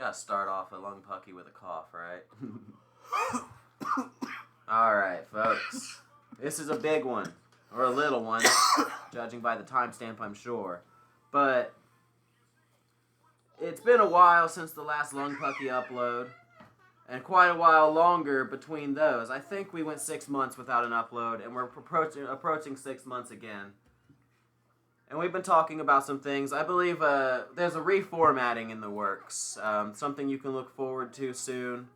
Gotta start off a lung pucky with a cough, right? Alright, folks. This is a big one. Or a little one. Judging by the timestamp, I'm sure. But it's been a while since the last lung pucky upload. And quite a while longer between those. I think we went 6 months without an upload. And we're approaching 6 months again. And we've been talking about some things. I believe there's a reformatting in the works. Something you can look forward to soon.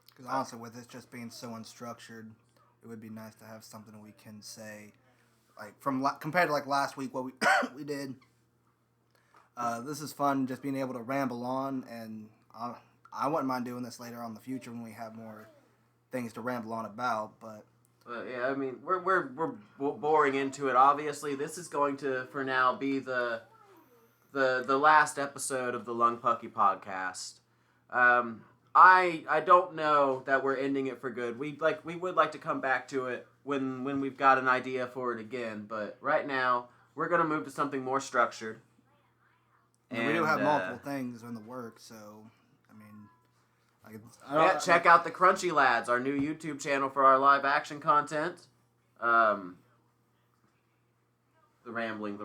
Because honestly, with it just being so unstructured, it would be nice to have something we can say, like compared to like last week, what we did. This is fun, just being able to ramble on, and I wouldn't mind doing this later on in the future when we have more things to ramble on about, but. Yeah, I mean, we're boring into it. Obviously, this is going to, for now, be the last episode of the Lung Pucky podcast. I don't know that we're ending it for good. We would like to come back to it when we've got an idea for it again. But right now, we're gonna move to something more structured. And we do have multiple things in the works, so I mean. Check out the Crunchy Lads, our new YouTube channel for our live action content. The rambling.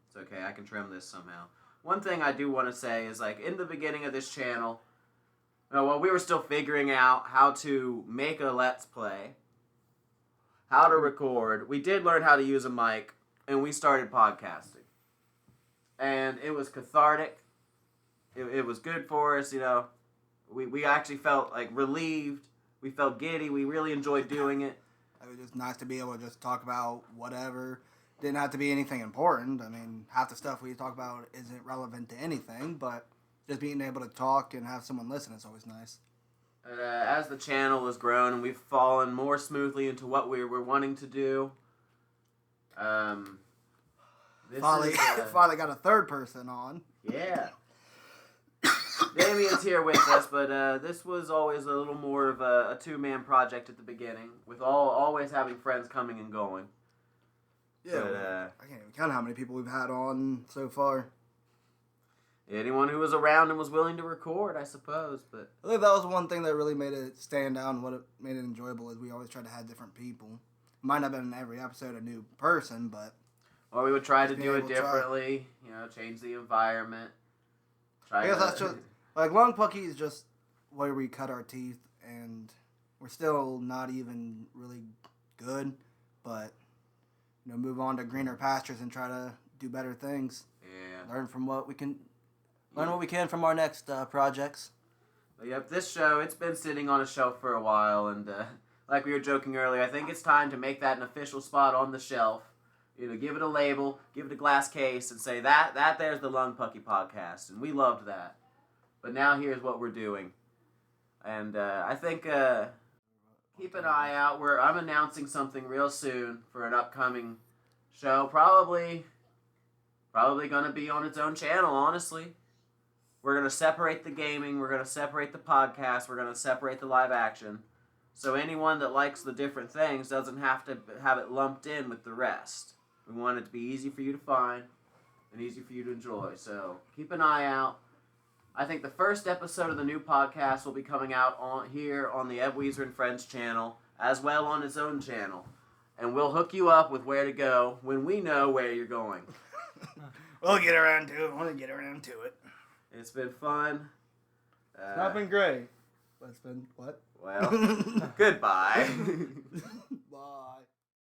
It's okay, I can trim this somehow. One thing I do want to say is, like, in the beginning of this channel, while we were still figuring out how to make a Let's Play, how to record, we did learn how to use a mic, and we started podcasting. And it was cathartic. It was good for us, you know. We actually felt, like, relieved. We felt giddy. We really enjoyed doing it. It was just nice to be able to just talk about whatever. Didn't have to be anything important. I mean, half the stuff we talk about isn't relevant to anything, but just being able to talk and have someone listen is always nice. As the channel has grown and we've fallen more smoothly into what we were wanting to do, finally got a third person on. Yeah. Damien's here with us, but this was always a little more of a two-man project at the beginning, with always having friends coming and going. Yeah, but, I can't even count how many people we've had on so far. Anyone who was around and was willing to record, I suppose. But I think that was one thing that really made it stand out and what it made it enjoyable is we always tried to have different people. It might not have been in every episode a new person, but... Or we would try to do it differently, change the environment. I guess that's just... Like, Lung Pucky is just where we cut our teeth, and we're still not even really good, but, move on to greener pastures and try to do better things. Yeah. Learn what we can from our next projects. But yep, this show, it's been sitting on a shelf for a while, and like we were joking earlier, I think it's time to make that an official spot on the shelf. Give it a label, give it a glass case, and say, that there's the Lung Pucky podcast, and we loved that. But now here's what we're doing. And I think keep an eye out. I'm announcing something real soon for an upcoming show. Probably going to be on its own channel, honestly. We're going to separate the gaming. We're going to separate the podcast. We're going to separate the live action. So anyone that likes the different things doesn't have to have it lumped in with the rest. We want it to be easy for you to find and easy for you to enjoy. So keep an eye out. I think the first episode of the new podcast will be coming out here on the Eb Weezer and Friends channel, as well on his own channel. And we'll hook you up with where to go when we know where you're going. We'll get around to it. I want to get around to it. It's been fun. It's not been great. But it's been what? Well, goodbye.